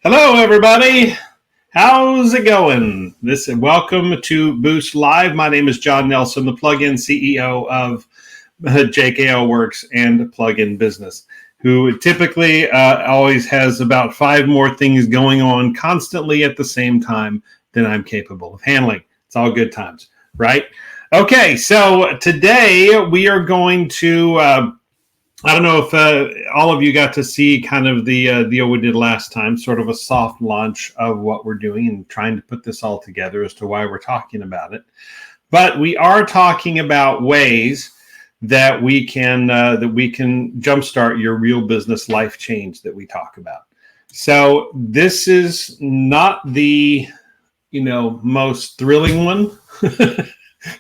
Hello, everybody. How's it going? Welcome to Boost Live. My name is John Nelson, the plugin CEO of JKL Works and Plugin Business, who typically always has about 5 more things going on constantly at the same time than I'm capable of handling. It's all good times, right? Okay, so today we are going to I don't know if all of you got to see kind of the deal we did last time, sort of a soft launch of what we're doing and trying to put this all together as to why we're talking about it. But we are talking about ways that we can jumpstart your real business life change that we talk about. So this is not the most thrilling one.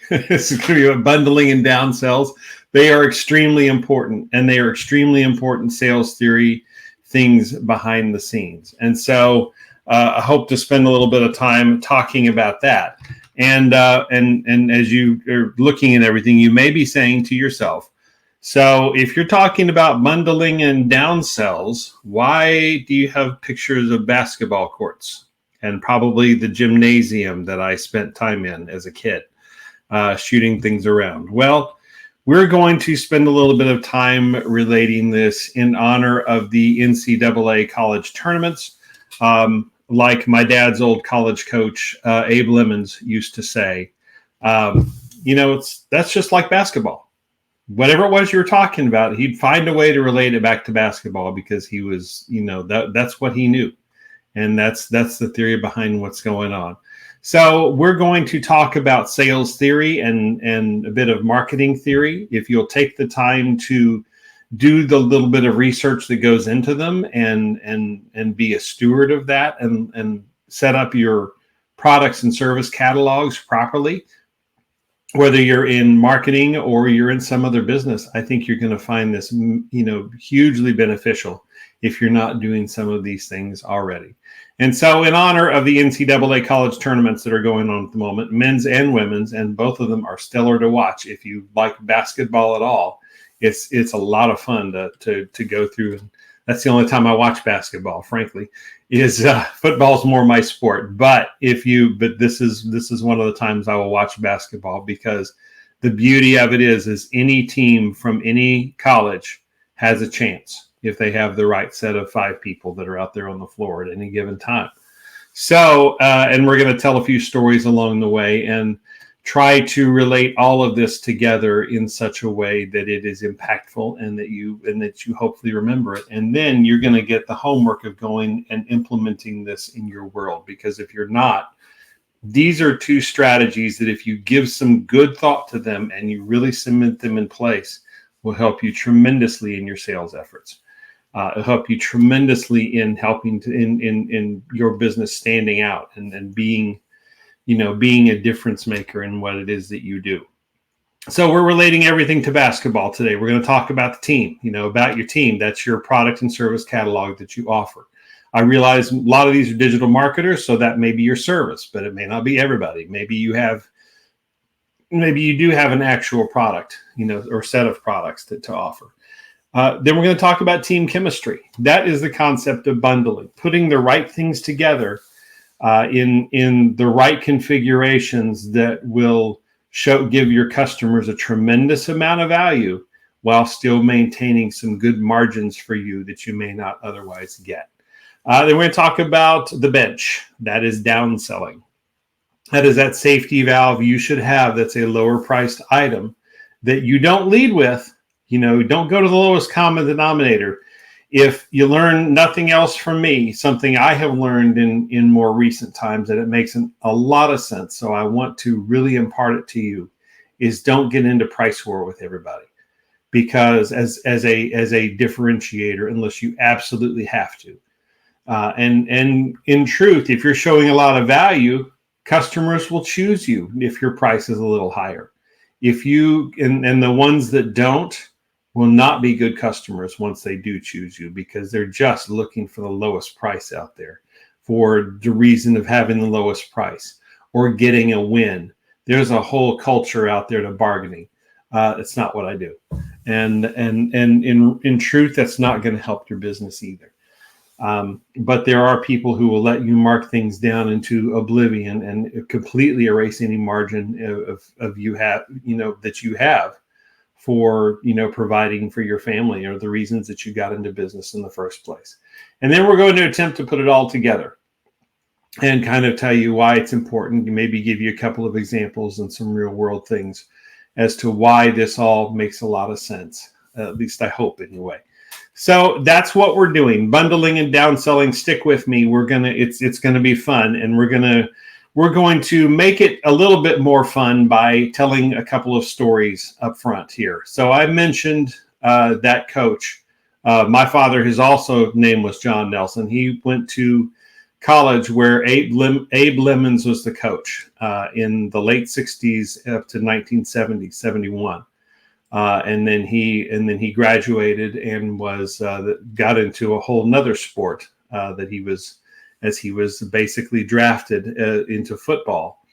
This is going to be about bundling and downsells. They are extremely important, and they are extremely important sales theory things behind the scenes. And so I hope to spend a little bit of time talking about that. And as you are looking at everything, you may be saying to yourself, so if you're talking about bundling and downsells, why do you have pictures of basketball courts and probably the gymnasium that I spent time in as a kid, shooting things around? Well, we're going to spend a little bit of time relating this in honor of the NCAA college tournaments. Like my dad's old college coach, Abe Lemons, used to say, that's just like basketball. Whatever it was you were talking about, he'd find a way to relate it back to basketball because he was, that's what he knew. And that's the theory behind what's going on. So we're going to talk about sales theory and a bit of marketing theory. If you'll take the time to do the little bit of research that goes into them and be a steward of that and set up your products and service catalogs properly, whether you're in marketing or you're in some other business, I think you're going to find this, hugely beneficial if you're not doing some of these things already. And so in honor of the NCAA college tournaments that are going on at the moment, men's and women's, and both of them are stellar to watch. If you like basketball at all, it's a lot of fun to go through. And that's the only time I watch basketball, frankly, is football's more my sport. But this is one of the times I will watch basketball because the beauty of it is any team from any college has a chance if they have the right set of 5 people that are out there on the floor at any given time. So, and we're going to tell a few stories along the way and try to relate all of this together in such a way that it is impactful and that you hopefully remember it. And then you're going to get the homework of going and implementing this in your world. Because if you're not, these are 2 strategies that if you give some good thought to them and you really cement them in place, will help you tremendously in your sales efforts. It'll help you tremendously in helping in your business standing out and being a difference maker in what it is that you do. So we're relating everything to basketball today. We're going to talk about the team, about your team. That's your product and service catalog that you offer. I realize a lot of these are digital marketers, so that may be your service, but it may not be everybody. Maybe you do have an actual product, or set of products to offer. Then we're going to talk about team chemistry. That is the concept of bundling, putting the right things together in the right configurations that will give your customers a tremendous amount of value while still maintaining some good margins for you that you may not otherwise get. Then we're going to talk about the bench. That is downselling. That is that safety valve you should have that's a lower priced item that you don't lead with. Don't go to the lowest common denominator. If you learn nothing else from me, something I have learned in more recent times, that it makes a lot of sense, so I want to really impart it to you, is don't get into price war with everybody. Because as a differentiator, unless you absolutely have to. And in truth, if you're showing a lot of value, customers will choose you if your price is a little higher. If you and the ones that don't will not be good customers once they do choose you, because they're just looking for the lowest price out there for the reason of having the lowest price or getting a win. There's a whole culture out there to bargaining. It's not what I do. And in truth, that's not going to help your business either. But there are people who will let you mark things down into oblivion and completely erase any margin of you have, that you have for, providing for your family or the reasons that you got into business in the first place. And then we're going to attempt to put it all together and kind of tell you why it's important, maybe give you a couple of examples and some real world things as to why this all makes a lot of sense. At least I hope anyway. So that's what we're doing, bundling and downselling. Stick with me. It's gonna be fun, and we're going to make it a little bit more fun by telling a couple of stories up front here. So I mentioned that coach. My father, his also name was John Nelson. He went to college where Abe Lemons was the coach in the late 60s up to 1970, 71. And then he graduated and got into a whole nother sport that he was basically drafted into football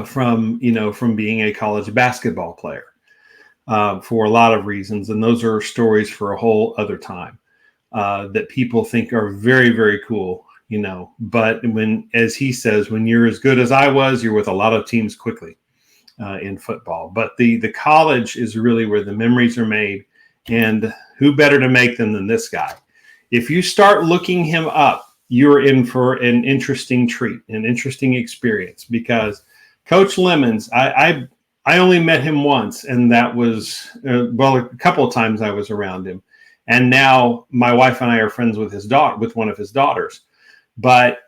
from being a college basketball player for a lot of reasons. And those are stories for a whole other time that people think are very, very cool, but as he says, when you're as good as I was, you're with a lot of teams quickly. In football, but the college is really where the memories are made, and who better to make them than this guy? If you start looking him up, you're in for an interesting treat, an interesting experience, because Coach Lemons, I only met him once, and that was a couple of times I was around him, and now my wife and I are friends with with one of his daughters, but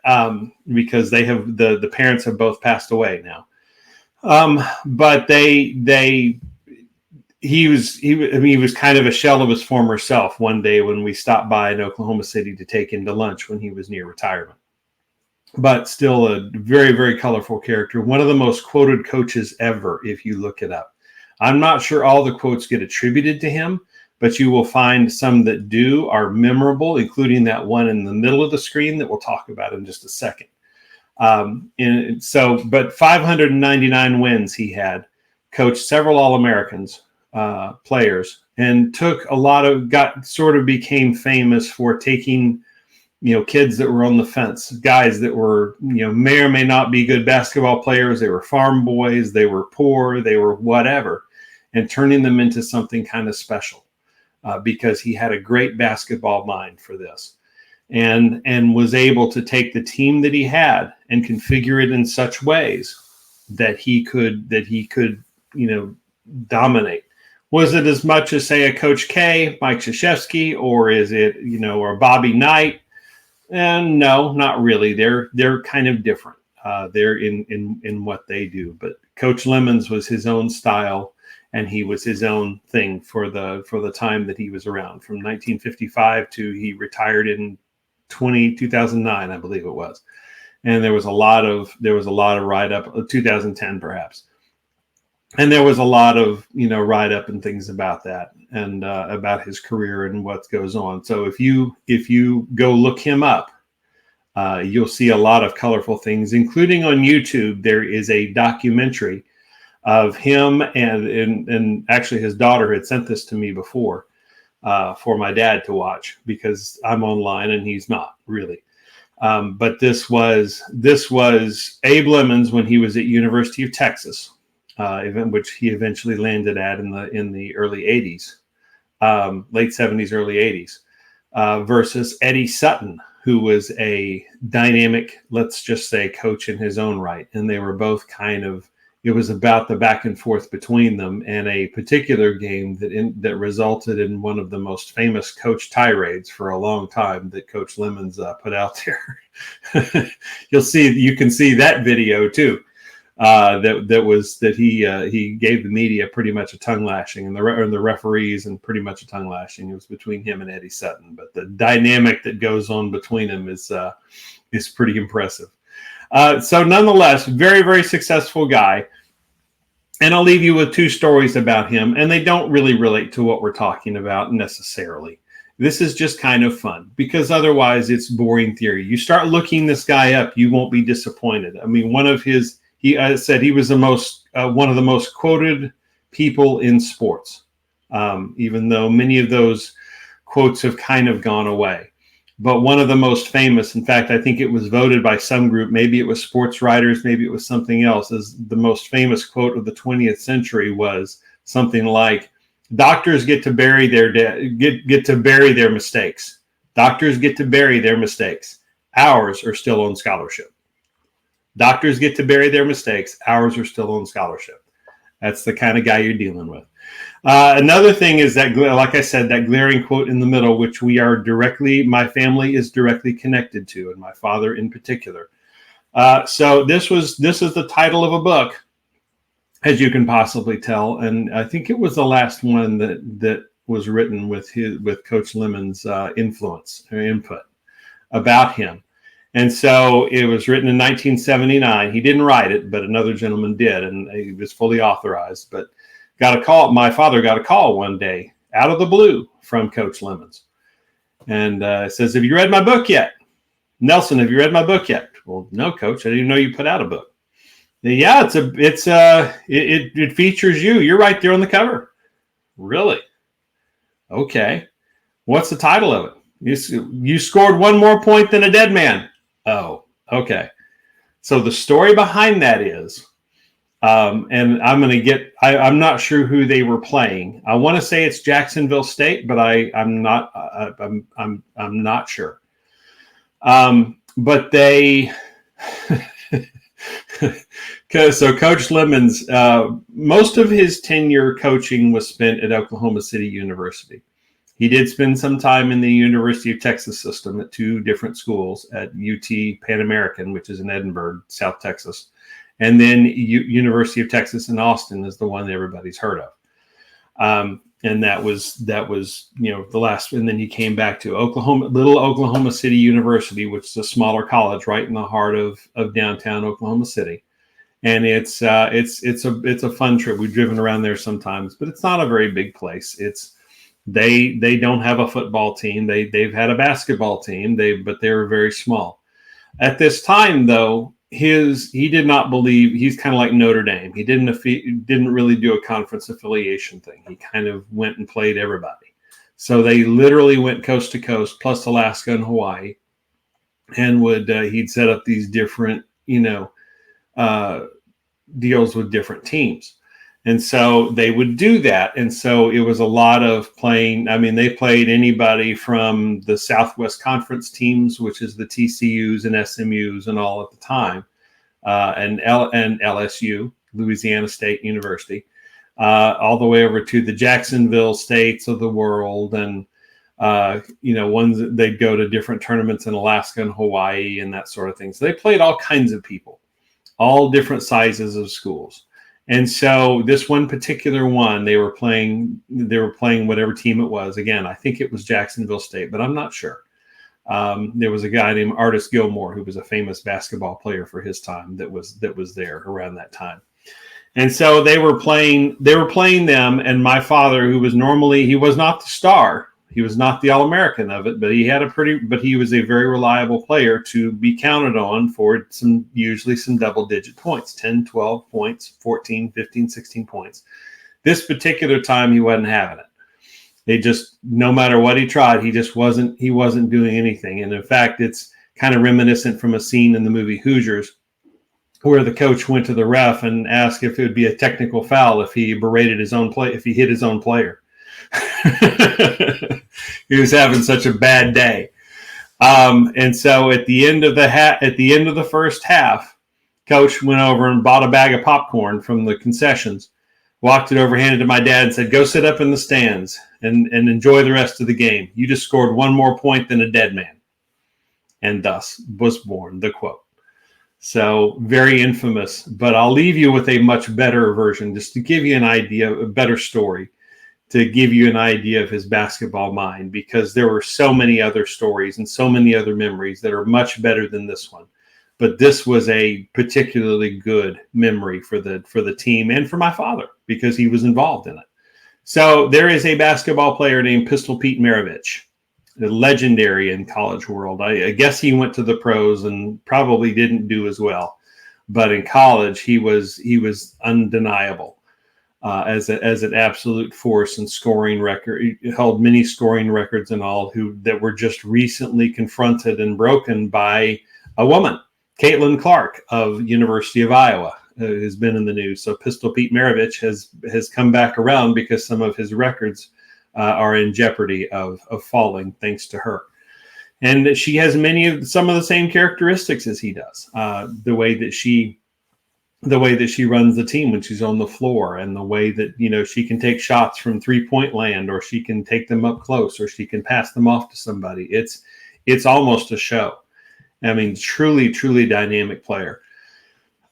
because the parents have both passed away now. But he was kind of a shell of his former self one day when we stopped by in Oklahoma City to take him to lunch when he was near retirement, but still a very, very colorful character. One of the most quoted coaches ever, if you look it up. I'm not sure all the quotes get attributed to him, but you will find some that are memorable, including that one in the middle of the screen that we'll talk about in just a second. But 599 wins he had, coached several All-Americans players, and became famous for taking, kids that were on the fence, guys that were, may or may not be good basketball players. They were farm boys, they were poor, they were whatever, and turning them into something kind of special because he had a great basketball mind for this. And was able to take the team that he had and configure it in such ways that he could dominate. Was it as much as, say, a Coach K, Mike Krzyzewski, or is it, or Bobby Knight? And no, not really. They're kind of different. They're in what they do. But Coach Lemons was his own style, and he was his own thing for the time that he was around, from 1955 to he retired in 2009, I believe it was. And there was a lot of write up, 2010 perhaps. And there was a lot of, write up and things about that, and about his career and what goes on. So if you go look him up, you'll see a lot of colorful things, including on YouTube. There is a documentary of him, and actually his daughter had sent this to me before, for my dad to watch, because I'm online and he's not really. But this was Abe Lemons when he was at University of Texas, which he eventually landed at in the early 80s, late 70s, early 80s, versus Eddie Sutton, who was a dynamic, let's just say, coach in his own right. And they were both it was about the back and forth between them, and a particular game that resulted in one of the most famous coach tirades for a long time that Coach Lemons put out there. You can see that video too. He gave the media pretty much a tongue lashing, and the referees, and pretty much a tongue lashing. It was between him and Eddie Sutton, but the dynamic that goes on between them is pretty impressive. So nonetheless, very, very successful guy. And I'll leave you with two stories about him, and they don't really relate to what we're talking about necessarily. This is just kind of fun, because otherwise it's boring theory. You start looking this guy up, you won't be disappointed. I mean, I said he was one of the most quoted people in sports, even though many of those quotes have kind of gone away. but one of the most famous, in fact, I think it was voted by some group, maybe it was sports writers, maybe it was something else, as the most famous quote of the 20th century was something like, doctors get to bury their get to bury their mistakes. Doctors get to bury their mistakes. Ours are still on scholarship. Doctors get to bury their mistakes. Ours are still on scholarship. That's the kind of guy you're dealing with. Another thing is that, like I said, that glaring quote in the middle, which my family is directly connected to, and my father in particular. So this is the title of a book, as you can possibly tell, and I think it was the last one that was written with Coach Lemon's influence or input about him. And so it was written in 1979. He didn't write it, but another gentleman did, and he was fully authorized. But my father got a call one day out of the blue from Coach Lemons, and says, "Have you read my book yet? Nelson, have you read my book yet?" Well, no, Coach, I didn't even know you put out a book. Yeah, it features you. You're right there on the cover. Really? Okay. What's the title of it? You scored one more point than a dead man. Oh, okay. So the story behind that is, and I'm not sure who they were playing. I want to say it's Jacksonville State, but I'm not sure. But they, so Coach Lemons, most of his tenure coaching was spent at Oklahoma City University. He did spend some time in the University of Texas system at two different schools, at UT Pan American, which is in Edinburgh, South Texas, and then University of Texas in Austin is the one that everybody's heard of. And that was the last. And then he came back to Oklahoma City University, which is a smaller college right in the heart of downtown Oklahoma City. And it's a fun trip. We've driven around there sometimes, but it's not a very big place. They don't have a football team. They've had a basketball team. But they were very small. At this time, though, he did not believe. He's kind of like Notre Dame. He didn't really do a conference affiliation thing. He kind of went and played everybody. So they literally went coast to coast, plus Alaska and Hawaii, and he'd set up these different deals with different teams. And so they would do that. And so it was a lot of playing. I mean, they played anybody from the Southwest Conference teams, which is the TCUs and SMUs and all at the time, and LSU, Louisiana State University, all the way over to the Jacksonville States of the world. And, ones that they'd go to different tournaments in Alaska and Hawaii and that sort of thing. So they played all kinds of people, all different sizes of schools. And so this one particular one, they were playing whatever team it was. Again, I think it was Jacksonville State, but I'm not sure. There was a guy named Artis Gilmore, who was a famous basketball player for his time, that was there around that time. And so they were playing them. And my father, he was not the star. He was not the All-American of it, but he was a very reliable player to be counted on for usually some double-digit points, 10, 12 points, 14, 15, 16 points. This particular time, he wasn't having it. No matter what he tried, he wasn't doing anything. And in fact, it's kind of reminiscent from a scene in the movie Hoosiers, where the coach went to the ref and asked if it would be a technical foul if he berated his own play, if he hit his own player. He was having such a bad day. And so at the end of the first half, Coach went over and bought a bag of popcorn from the concessions, walked it over, handed it to my dad, and said, "Go sit up in the stands and enjoy the rest of the game. You just scored one more point than a dead man." And thus was born the quote. So very infamous, but I'll leave you with a much better version just to give you an idea, a better story, to give you an idea of his basketball mind, because there were so many other stories and so many other memories that are much better than this one. But this was a particularly good memory for the team and for my father, because he was involved in it. So there is a basketball player named Pistol Pete Maravich, legendary in college world. I guess he went to the pros and probably didn't do as well, but in college he was undeniable. as an absolute force and scoring record. He held many scoring records and all that were just recently confronted and broken by a woman, Caitlin Clark of University of Iowa, who's been in the news. So Pistol Pete Maravich has come back around because some of his records are in jeopardy of falling thanks to her. And she has some of the same characteristics as he does. The way that she runs the team when she's on the floor, and the way that, she can take shots from 3-point land, or she can take them up close, or she can pass them off to somebody. It's almost a show. I mean, truly, truly dynamic player.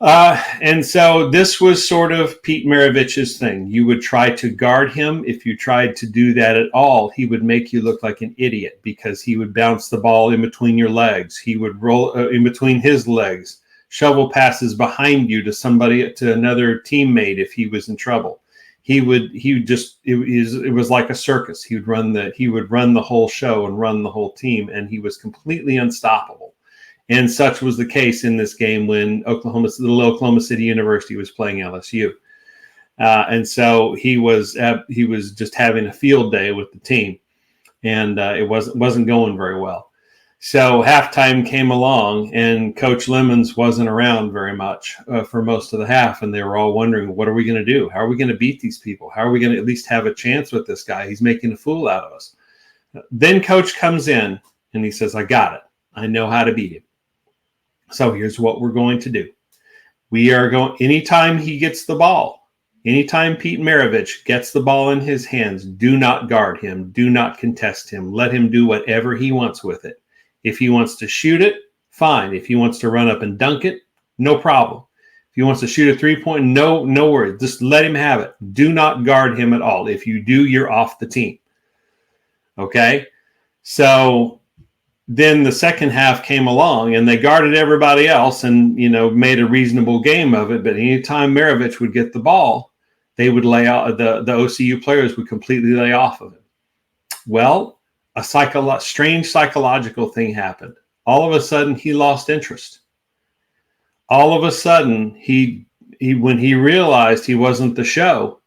And so this was sort of Pete Maravich's thing. You would try to guard him. If you tried to do that at all, he would make you look like an idiot, because he would bounce the ball in between your legs. He would roll in between his legs, shovel passes behind you to another teammate if he was in trouble. It was like a circus. He would run the whole show and run the whole team, and he was completely unstoppable. And such was the case in this game when the Oklahoma City University was playing LSU. And so he was just having a field day with the team, and it wasn't going very well. So halftime came along, and Coach Lemons wasn't around very much for most of the half, and they were all wondering, what are we going to do? How are we going to beat these people? How are we going to at least have a chance with this guy? He's making a fool out of us. Then Coach comes in, and he says, I got it. I know how to beat him. So here's what we're going to do. Anytime he gets the ball, anytime Pete Maravich gets the ball in his hands, do not guard him. Do not contest him. Let him do whatever he wants with it. If he wants to shoot it, fine. If he wants to run up and dunk it, no problem. If he wants to shoot a 3-point, no worries. Just let him have it. Do not guard him at all. If you do, you're off the team. Okay? So then the second half came along, and they guarded everybody else and, made a reasonable game of it. But anytime Maravich would get the ball, they would lay out, the OCU players would completely lay off of him. Well, a strange psychological thing happened. All of a sudden, he lost interest. All of a sudden, when he realized he wasn't the show,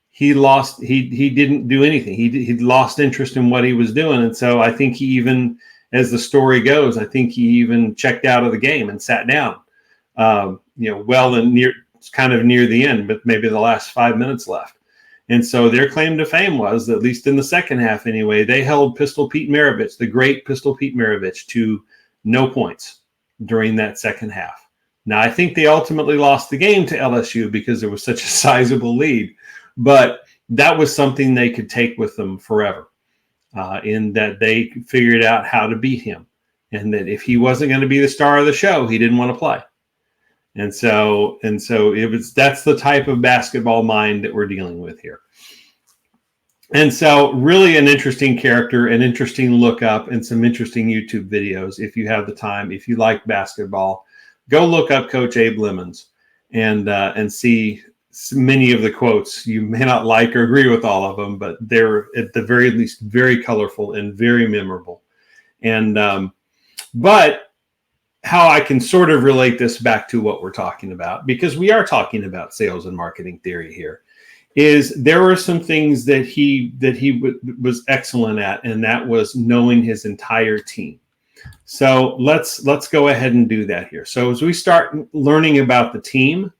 he didn't do anything. He lost interest in what he was doing. And so I think he even, as the story goes, I think he even checked out of the game and sat down, kind of near the end, but maybe the last 5 minutes left. And so their claim to fame was, at least in the second half anyway, they held Pistol Pete Maravich, the great Pistol Pete Maravich, to no points during that second half. Now, I think they ultimately lost the game to LSU because there was such a sizable lead, but that was something they could take with them forever. In that they figured out how to beat him, and that if he wasn't going to be the star of the show, he didn't want to play. And so that's the type of basketball mind that we're dealing with here. And so really an interesting character, an interesting look up, and some interesting YouTube videos. If you have the time, if you like basketball, go look up Coach Abe Lemons and see many of the quotes. You may not like or agree with all of them, but they're at the very least very colorful and very memorable. And but how I can sort of relate this back to what we're talking about, because we are talking about sales and marketing theory here, is there were some things that he was excellent at, and that was knowing his entire team. So let's go ahead and do that here. So as we start learning about the team,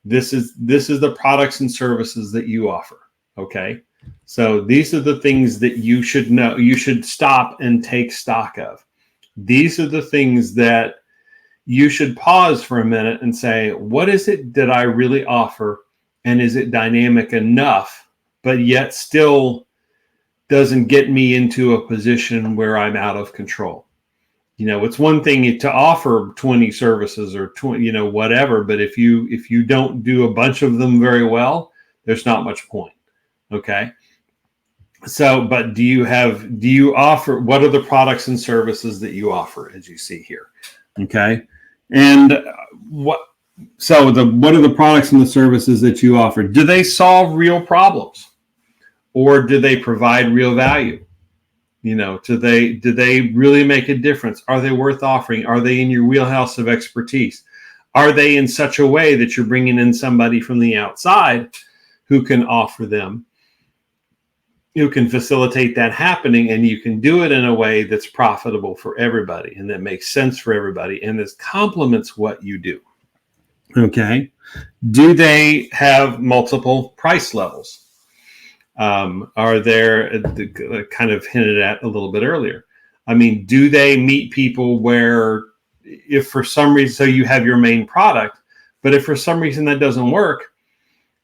this is the products and services that you offer. Okay. So these are the things that you should know, you should stop and take stock of. These are the things that you should pause for a minute and say, what is it that I really offer? And is it dynamic enough, but yet still doesn't get me into a position where I'm out of control? It's one thing to offer 20 services or 20, whatever, but if you don't do a bunch of them very well, there's not much point. Okay. So, but do you offer, what are the products and services that you offer, as you see here? Okay. And what are the products and the services that you offer? Do they solve real problems, or do they provide real value? Do they really make a difference? Are they worth offering? Are they in your wheelhouse of expertise? Are they in such a way that you're bringing in somebody from the outside who can offer them, who can facilitate that happening, and you can do it in a way that's profitable for everybody and that makes sense for everybody and that complements what you do. Okay. Do they have multiple price levels? Are there, kind of hinted at a little bit earlier? I mean, do they meet people where, if for some reason, so you have your main product, but if for some reason that doesn't work,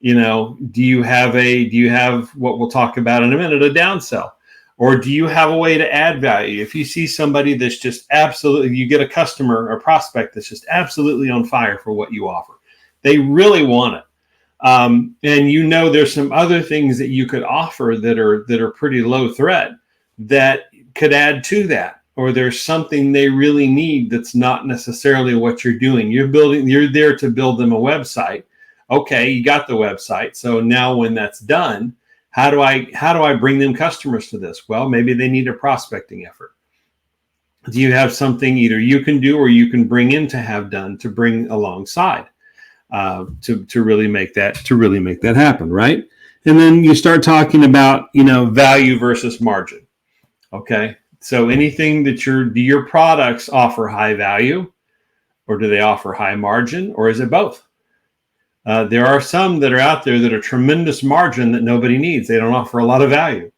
do you have what we'll talk about in a minute, a downsell? Or do you have a way to add value? If you see somebody that's just absolutely, you get a customer or prospect that's just absolutely on fire for what you offer, they really want it. And there's some other things that you could offer that are pretty low threat that could add to that. Or there's something they really need that's not necessarily what you're doing. You're there to build them a website. Okay, you got the website. So now when that's done, how do I bring them customers to this? Well, maybe they need a prospecting effort. Do you have something either you can do or you can bring in to have done to bring alongside to really make that happen, right? And then you start talking about value versus margin. Okay, so anything that do your products offer high value, or do they offer high margin, or is it both? There are some that are out there that are tremendous margin that nobody needs. They don't offer a lot of value,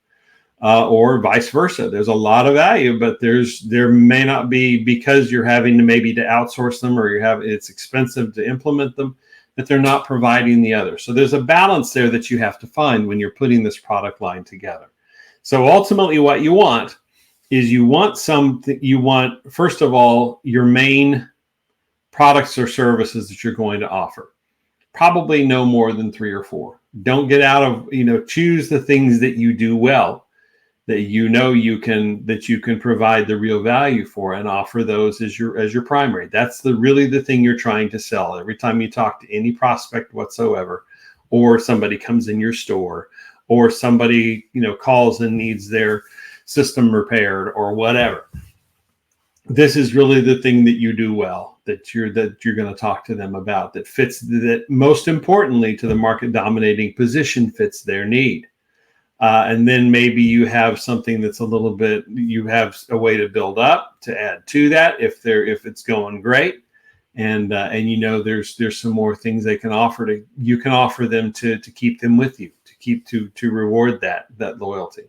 or vice versa. There's a lot of value, but there may not be, because you're having to maybe to outsource them, or it's expensive to implement them, that they're not providing the other. So there's a balance there that you have to find when you're putting this product line together. So ultimately what you want is first of all, your main products or services that you're going to offer. Probably no more than 3 or 4. Don't get out of, choose the things that you do well, that you can provide the real value for, and offer those as your primary. That's really the thing you're trying to sell. Every time you talk to any prospect whatsoever, or somebody comes in your store, or somebody, calls and needs their system repaired or whatever, this is really the thing that you do well, that you're going to talk to them about, that fits, that most importantly to the market dominating position, fits their need. And then maybe you have something that's you have a way to build up to add to that if it's going great, and there's some more things they can offer you can offer them to keep them with you, to reward that loyalty,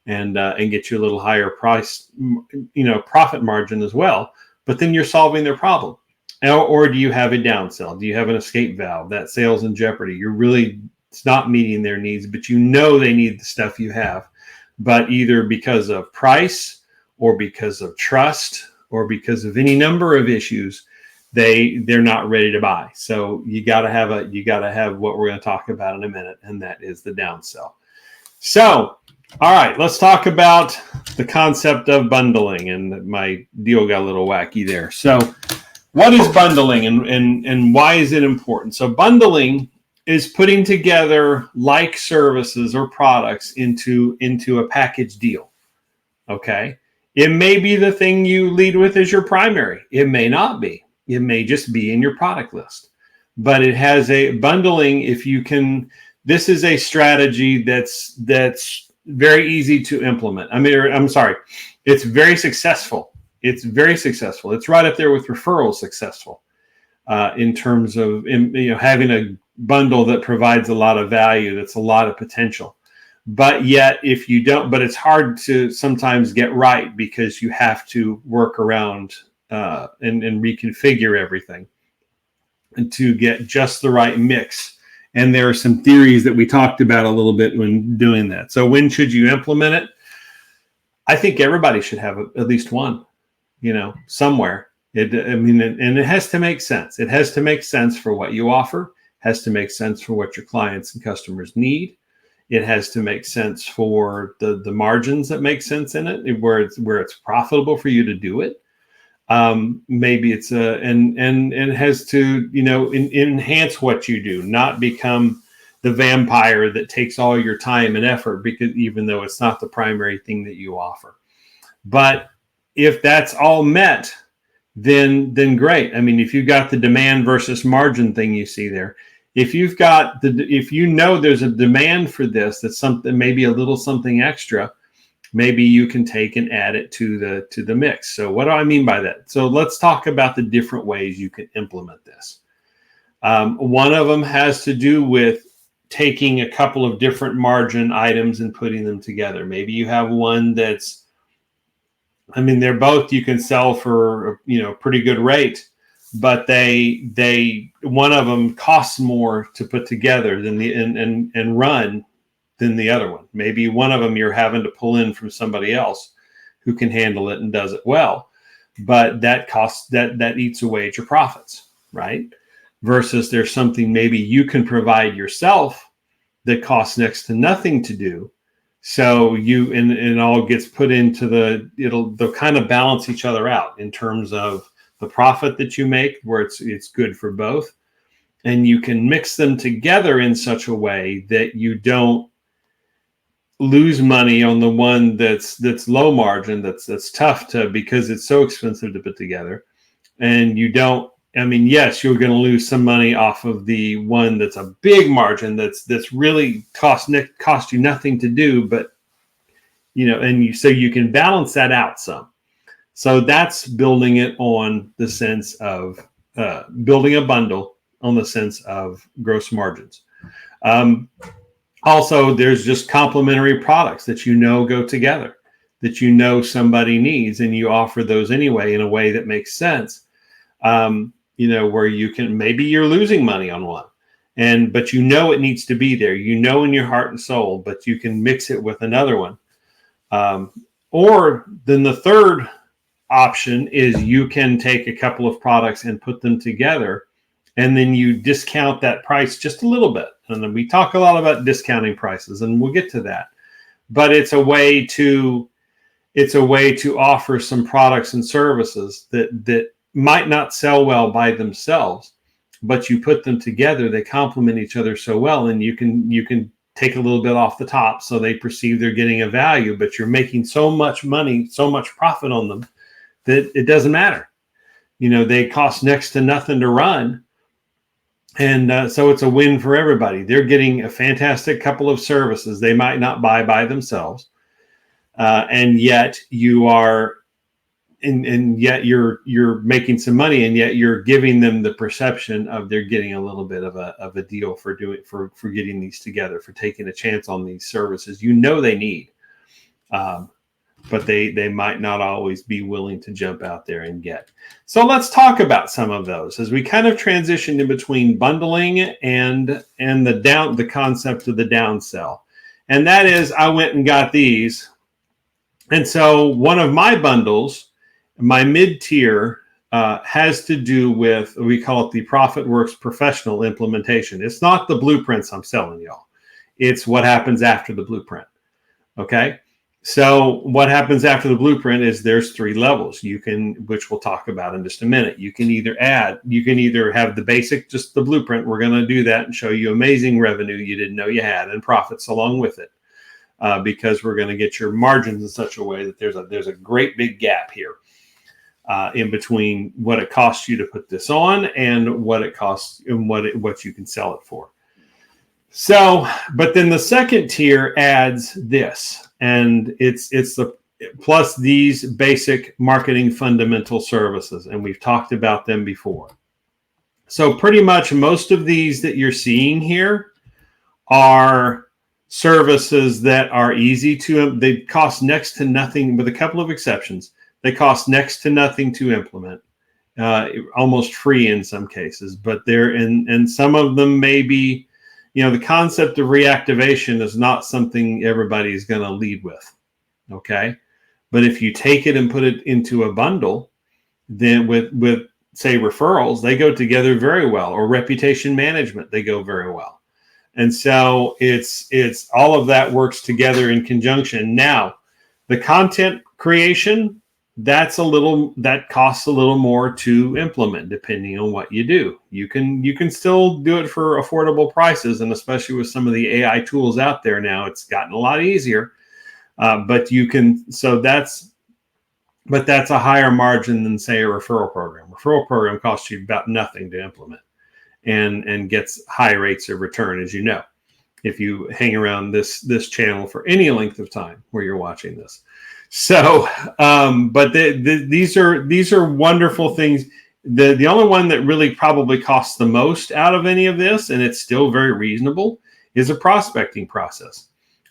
and get you a little higher price, profit margin as well. But then you're solving their problem. Or do you have a downsell? Do you have an escape valve? That sale's in jeopardy. It's not meeting their needs, but they need the stuff you have. But either because of price, or because of trust, or because of any number of issues, they're not ready to buy. So you got to have what we're going to talk about in a minute, and that is the downsell. So, all right, let's talk about the concept of bundling. And my deal got a little wacky there. So what is bundling, and why is it important? So bundling is putting together like services or products into a package deal. Okay. It may be the thing you lead with as your primary. It may not be. It may just be in your product list. But it has a bundling. This is a strategy that's very easy to implement. It's very successful. It's right up there with referral successful, in terms of having a bundle that provides a lot of value, that's a lot of potential. But yet, if you don't, but it's hard to sometimes get right, because you have to work around and reconfigure everything and to get just the right mix. And there are some theories that we talked about a little bit when doing that. So when should you implement it? I think everybody should have at least one, somewhere. And it has to make sense. It has to make sense for what you offer. It has to make sense for what your clients and customers need. It has to make sense for the margins that make sense in it, where it's profitable for you to do it. Maybe it's and it has to enhance what you do, not become the vampire that takes all your time and effort, because even though it's not the primary thing that you offer. But if that's all met, then great. I mean, if you got the demand versus margin thing you see there, If you've got if you know there's a demand for this, that's something, maybe a little something extra, maybe you can take and add it to the mix. So what do I mean by that? So let's talk about the different ways you can implement this. One of them has to do with taking a couple of different margin items and putting them together. Maybe you have one that's, I mean, they're both, you can sell for, a pretty good rate, but one of them costs more to put together than and run than the other one. Maybe one of them you're having to pull in from somebody else who can handle it and does it well, but that costs, that eats away at your profits, right? Versus there's something maybe you can provide yourself that costs next to nothing to do. So and it all gets put into they'll kind of balance each other out in terms of the profit that you make, where it's good for both. And you can mix them together in such a way that you don't lose money on the one that's low margin, that's tough to, because it's so expensive to put together. And you don't, I mean, yes, you're going to lose some money off of the one that's a big margin, that's really cost you nothing to do, but so you can balance that out some. So that's building it on the sense of building a bundle on the sense of gross margins. Also, there's just complementary products that go together, that somebody needs, and you offer those anyway in a way that makes sense. Where you can, maybe you're losing money on one, but it needs to be there, in your heart and soul, but you can mix it with another one. Or then the third option is you can take a couple of products and put them together, and then you discount that price just a little bit. And then we talk a lot about discounting prices, and we'll get to that. But it's a way to offer some products and services that might not sell well by themselves, but you put them together, they complement each other so well, and you can take a little bit off the top, so they perceive they're getting a value, but you're making so much money, so much profit on them, that it doesn't matter. They cost next to nothing to run. And so it's a win for everybody. They're getting a fantastic couple of services they might not buy by themselves. And yet you are, and yet you're making some money, and yet you're giving them the perception of they're getting a little bit of a deal for getting these together, for taking a chance on these services they need. But they might not always be willing to jump out there and get. So let's talk about some of those as we kind of transition in between bundling and the concept of the downsell. And that is, I went and got these. And so one of my bundles, my mid-tier, has to do with, we call it the ProfitWorks Professional Implementation. It's not the blueprints I'm selling y'all. It's what happens after the blueprint. Okay. So what happens after the blueprint is there's 3 levels which we'll talk about in just a minute. You can either have the basic, just the blueprint. We're going to do that and show you amazing revenue you didn't know you had, and profits along with it, because we're going to get your margins in such a way that there's a great big gap here in between what it costs you to put this on and what it costs and what you can sell it for. So, but then the second tier adds this, and it's the plus these basic marketing fundamental services, and we've talked about them before. So pretty much most of these that you're seeing here are services that are easy to, they cost next to nothing, with a couple of exceptions. They cost next to nothing to implement, almost free in some cases, but and some of them may be, the concept of reactivation is not something everybody's going to lead with. Okay. But if you take it and put it into a bundle, then with say referrals, they go together very well, or reputation management, they go very well. And so it's all of that works together in conjunction. Now, the content creation, that costs a little more to implement depending on what you do. You can still do it for affordable prices, and especially with some of the AI tools out there now, it's gotten a lot easier. But that's a higher margin than, say, a referral program. Referral program costs you about nothing to implement. and gets high rates of return, as you know, if you hang around this channel for any length of time where you're watching this. So, but these are wonderful things. The only one that really probably costs the most out of any of this, and it's still very reasonable, is a prospecting process.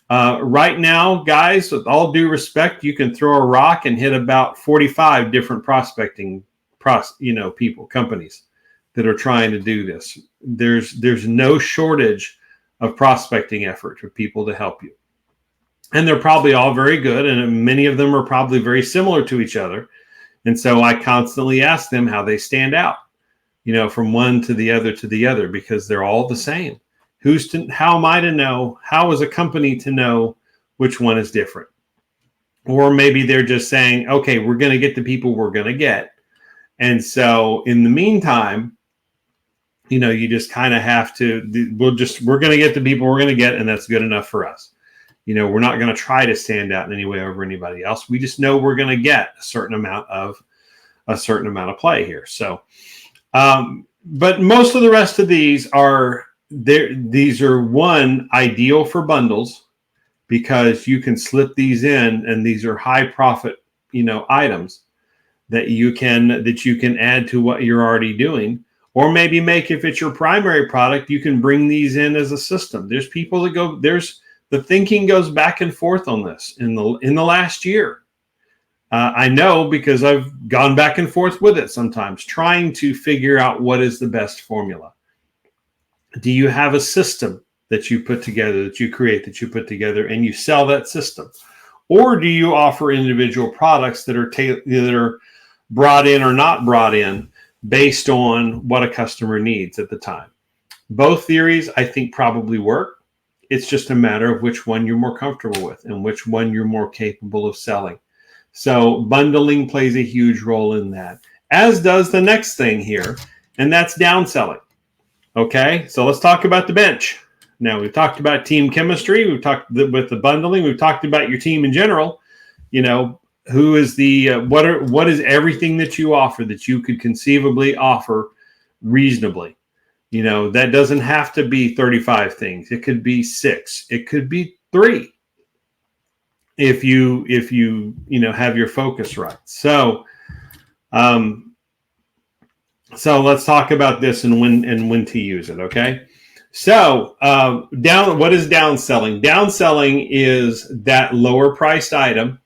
Right now, guys, with all due respect, you can throw a rock and hit about 45 different prospecting people, companies that are trying to do this. There's no shortage of prospecting effort for people to help you. And they're probably all very good, and many of them are probably very similar to each other. And so I constantly ask them how they stand out, from one to the other, because they're all the same. How am I to know? How is a company to know which one is different? Or maybe they're just saying, okay, we're going to get the people we're going to get. And so in the meantime, you just kind of have to, we're going to get the people we're going to get, and that's good enough for us. We're not going to try to stand out in any way over anybody else. We just know we're going to get a certain amount of play here. So, but most of the rest of these are there. These are ideal for bundles because you can slip these in, and these are high profit, items that you can add to what you're already doing, or maybe if it's your primary product, you can bring these in as a system. There's people that the thinking goes back and forth on this in the last year. I know because I've gone back and forth with it sometimes, trying to figure out what is the best formula. Do you have a system that you put together, that you create, that you put together, and you sell that system? Or do you offer individual products that are brought in or not brought in based on what a customer needs at the time? Both theories, I think, probably work. It's just a matter of which one you're more comfortable with and which one you're more capable of selling. So bundling plays a huge role in that, as does the next thing here, and that's downselling. Okay, so let's talk about the bench. Now, we've talked about team chemistry. We've talked with the bundling. We've talked about your team in general. Who is what is everything that you offer that you could conceivably offer reasonably? That doesn't have to be 35 things. It could be 6. It could be 3. If you have your focus right. So let's talk about this and when to use it. Okay. So what is downselling? Downselling is that lower priced item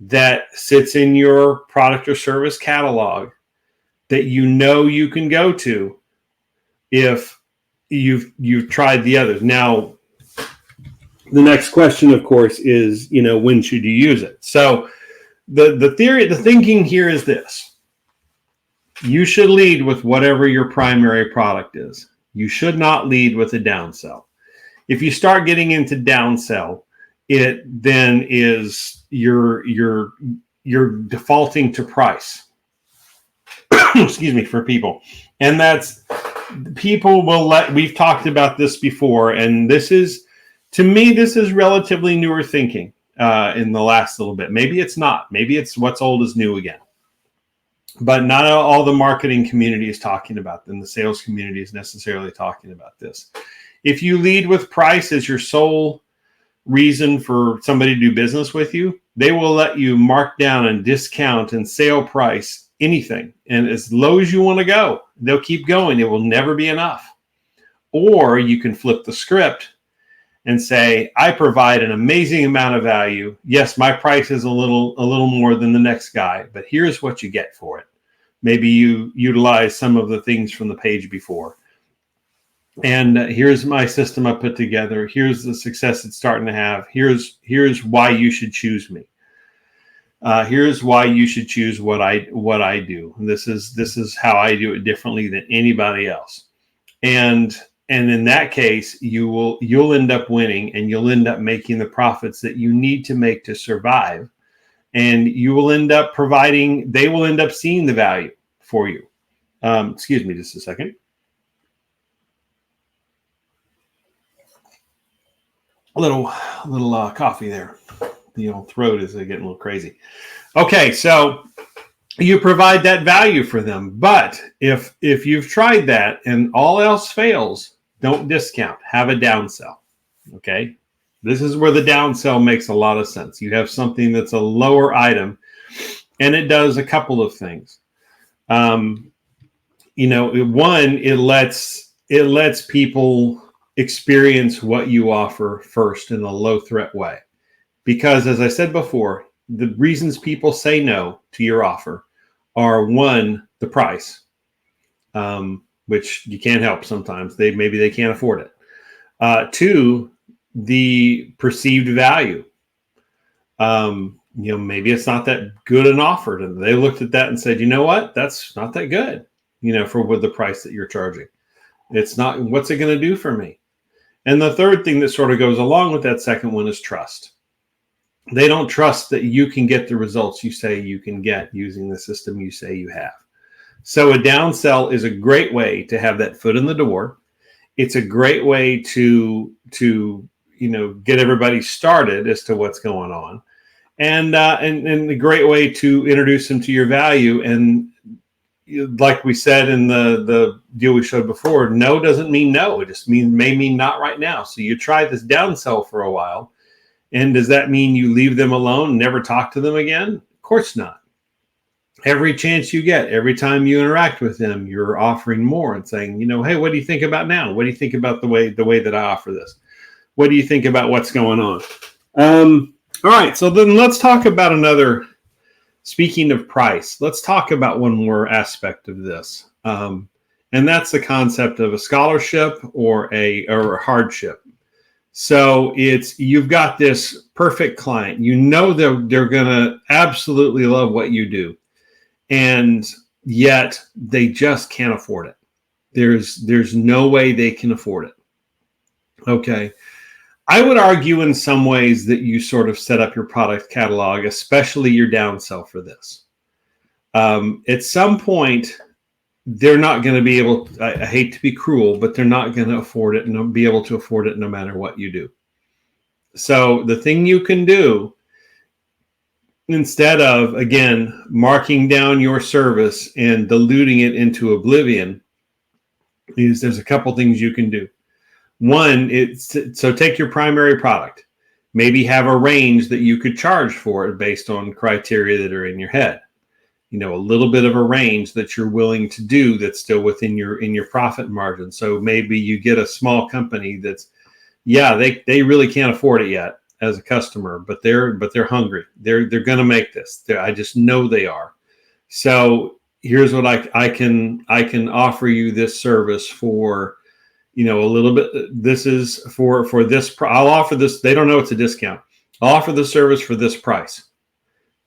that sits in your product or service catalog that you can go to if you've tried the others. Now, the next question, of course, is, when should you use it? So the thinking here is this. You should lead with whatever your primary product is. You should not lead with a downsell. If you start getting into downsell, it then is you're defaulting to price. Excuse me, for people. And that's we've talked about this before, and to me, this is relatively newer thinking in the last little bit. Maybe it's not. Maybe it's what's old is new again. But not all the marketing community is talking about them. The sales community is necessarily talking about this. If you lead with price as your sole reason for somebody to do business with you, they will let you mark down and discount and sale price anything. And as low as you want to go, they'll keep going. It will never be enough. Or you can flip the script and say, I provide an amazing amount of value. Yes, my price is a little more than the next guy, but here's what you get for it. Maybe you utilize some of the things from the page before. And here's my system I put together. Here's the success it's starting to have. Here's why you should choose me. Here's why you should choose what I do. This is how I do it differently than anybody else. And in that case, you'll end up winning, and you'll end up making the profits that you need to make to survive. And you will end up they will end up seeing the value for you. Excuse me just a second. A little coffee there. The old throat is getting a little crazy. Okay, so you provide that value for them. But if you've tried that and all else fails, don't discount. Have a downsell. Okay. This is where the downsell makes a lot of sense. You have something that's a lower item, and it does a couple of things. One, it lets people experience what you offer first in a low threat way. Because as I said before, the reasons people say no to your offer are, one, the price, which you can't help sometimes. Maybe they can't afford it. Two, the perceived value. Maybe it's not that good an offer. And they looked at that and said, you know what? That's not that good, for what the price that you're charging. It's not, what's it going to do for me? And the third thing that sort of goes along with that second one is trust. They don't trust that you can get the results you say you can get using the system you say you have. So a downsell is a great way to have that foot in the door. It's a great way to get everybody started as to what's going on, and a great way to introduce them to your value. And like we said in the deal we showed before, no doesn't mean no. It just may mean not right now. So you try this downsell for a while. And does that mean you leave them alone and never talk to them again? Of course not. Every chance you get, every time you interact with them, you're offering more and saying, hey, what do you think about now? What do you think about the way that I offer this? What do you think about what's going on? All right, so then let's talk about another. Speaking of price, let's talk about one more aspect of this, and that's the concept of a scholarship or a hardship. So you've got this perfect client. They're going to absolutely love what you do, and yet they just can't afford it. There's no way they can afford it. Okay. I would argue in some ways that you sort of set up your product catalog, especially your downsell, for this. At some point, they're not going to be able to, I hate to be cruel, but they're not going to afford it and be able to afford it no matter what you do. So the thing you can do, instead of, again, marking down your service and diluting it into oblivion, is there's a couple things you can do. One, so take your primary product, maybe have a range that you could charge for it based on criteria that are in your head. A little bit of a range that you're willing to do that's still within your profit margin. So maybe you get a small company that's, they really can't afford it yet as a customer, but they're hungry. They're going to make this. I just know they are. So here's what I can offer you this service for. A little bit. This is for this. I'll offer this. They don't know it's a discount. I'll offer the service for this price.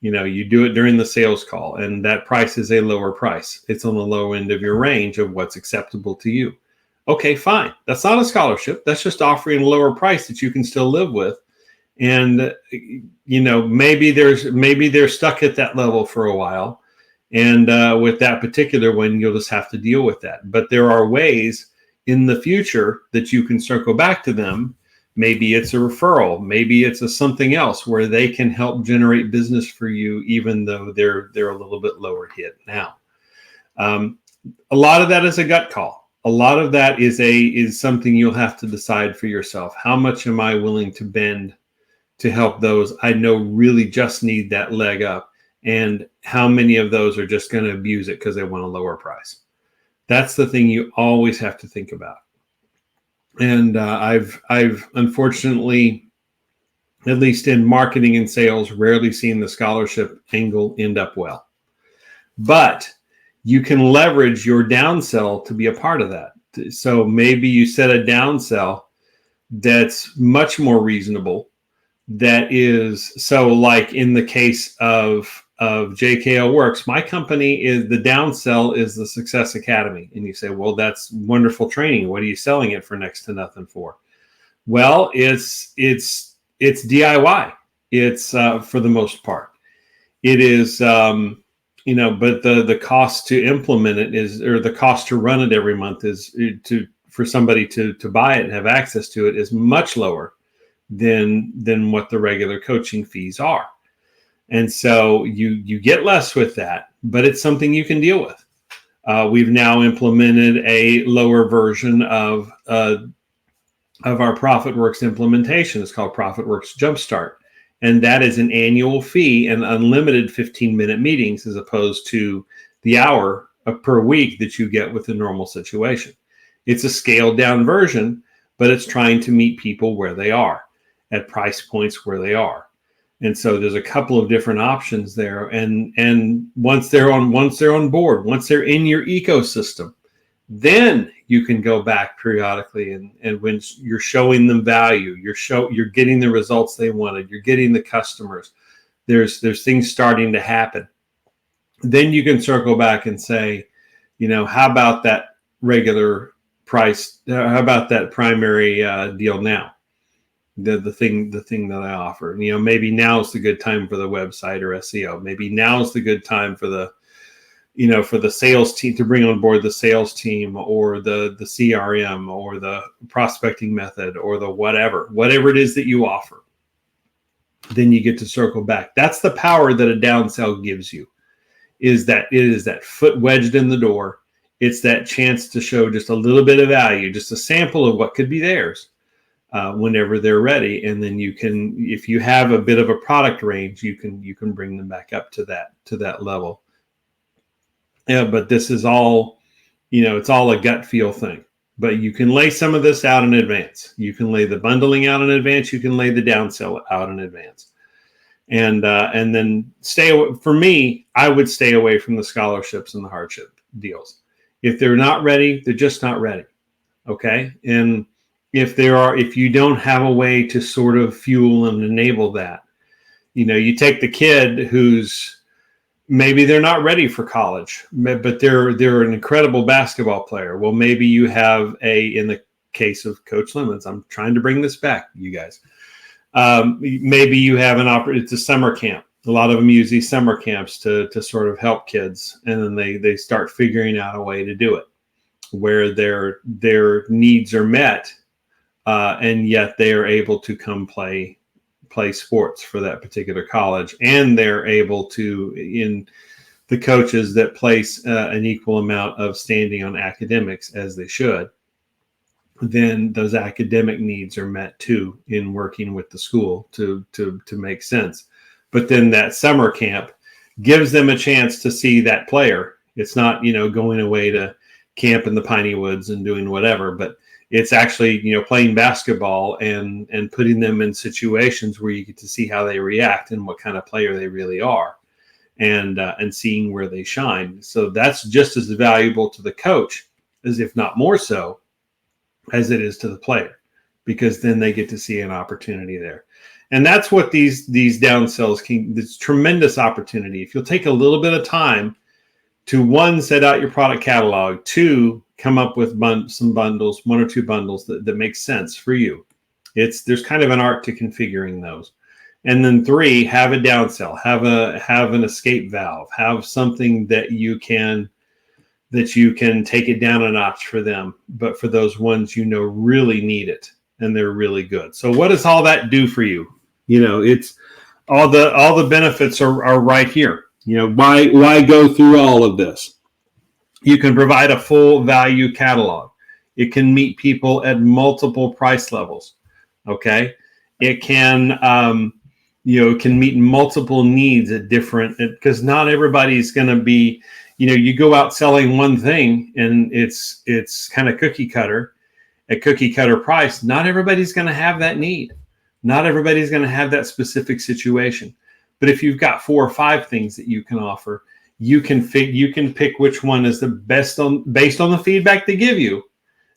You do it during the sales call, and that price is a lower price. It's on the low end of your range of what's acceptable to you. Okay, fine. That's not a scholarship. That's just offering a lower price that you can still live with. And maybe they're stuck at that level for a while, and with that particular one, you'll just have to deal with that. But there are ways in the future that you can circle back to them. Maybe it's a referral, maybe it's something else where they can help generate business for you, even though they're a little bit lower hit now. A lot of that is a gut call. A lot of that is something you'll have to decide for yourself. How much am I willing to bend to help those I know really just need that leg up, and how many of those are just going to abuse it because they want a lower price? That's the thing you always have to think about. And I've unfortunately, at least in marketing and sales, rarely seen the scholarship angle end up well. But you can leverage your downsell to be a part of that. So maybe you set a downsell that's much more reasonable. That is, so like in the case of JKL Works, my company is, the downsell is the Success Academy. And you say, well, that's wonderful training. What are you selling it for next to nothing for? Well, it's DIY. It's for the most part. It is, but the cost to implement it is, or the cost to run it every month is for somebody to buy it and have access to it is much lower than what the regular coaching fees are. And so you get less with that, but it's something you can deal with. We've now implemented a lower version of our ProfitWorks implementation. It's called ProfitWorks Jumpstart. And that is an annual fee and unlimited 15-minute meetings as opposed to the hour per week that you get with the normal situation. It's a scaled down version, but it's trying to meet people where they are at price points where they are. And so there's a couple of different options there. And once they're on board, once they're in your ecosystem, then you can go back periodically and when you're showing them value, you're getting the results they wanted, you're getting the customers, there's things starting to happen. Then you can circle back and say, how about that regular price? How about that primary deal now? The thing that I offer. Maybe now's the good time for the website or SEO. Maybe now's the good time for the sales team to bring on board the sales team or the CRM or the prospecting method or the whatever it is that you offer. Then you get to circle back. That's the power that a downsell gives you, is that it is that foot wedged in the door. It's that chance to show just a little bit of value, just a sample of what could be theirs whenever they're ready. And then you can, if you have a bit of a product range, you can bring them back up to that level. Yeah, but this is all, it's all a gut feel thing. But you can lay some of this out in advance. You can lay the bundling out in advance. You can lay the downsell out in advance. And then stay away. For me, I would stay away from the scholarships and the hardship deals. If they're not ready, they're just not ready. Okay. And if you don't have a way to sort of fuel and enable that, you take the kid who's maybe they're not ready for college, but they're an incredible basketball player. Well, maybe you have in the case of Coach Lemons, I'm trying to bring this back, you guys. Maybe you have it's a summer camp. A lot of them use these summer camps to sort of help kids, and then they start figuring out a way to do it where their needs are met, and yet they are able to come play sports for that particular college, and they're able to, in the coaches that place an equal amount of standing on academics as they should, then those academic needs are met too in working with the school to make sense. But then that summer camp gives them a chance to see that player. It's not, going away to camp in the Piney Woods and doing whatever, but it's actually, playing basketball and putting them in situations where you get to see how they react and what kind of player they really are, and seeing where they shine. So that's just as valuable to the coach, as if not more so, as it is to the player, because then they get to see an opportunity there. And that's what these downsells can, this tremendous opportunity. If you'll take a little bit of time to, one, set out your product catalog, two, come up with some bundles, one or two bundles that make sense for you. There's kind of an art to configuring those. And then three, have a downsell, have an escape valve, have something that you can take it down a notch for them, but for those ones really need it and they're really good. So what does all that do for you? It's all the benefits are right here. Why go through all of this? You can provide a full value catalog. It can meet people at multiple price levels. Okay. It can, it can meet multiple needs at different, because not everybody's going to be, you go out selling one thing and it's kind of cookie cutter price. Not everybody's going to have that need. Not everybody's going to have that specific situation. But if you've got 4 or 5 things that you can offer, you can pick which one is the best based on the feedback they give you.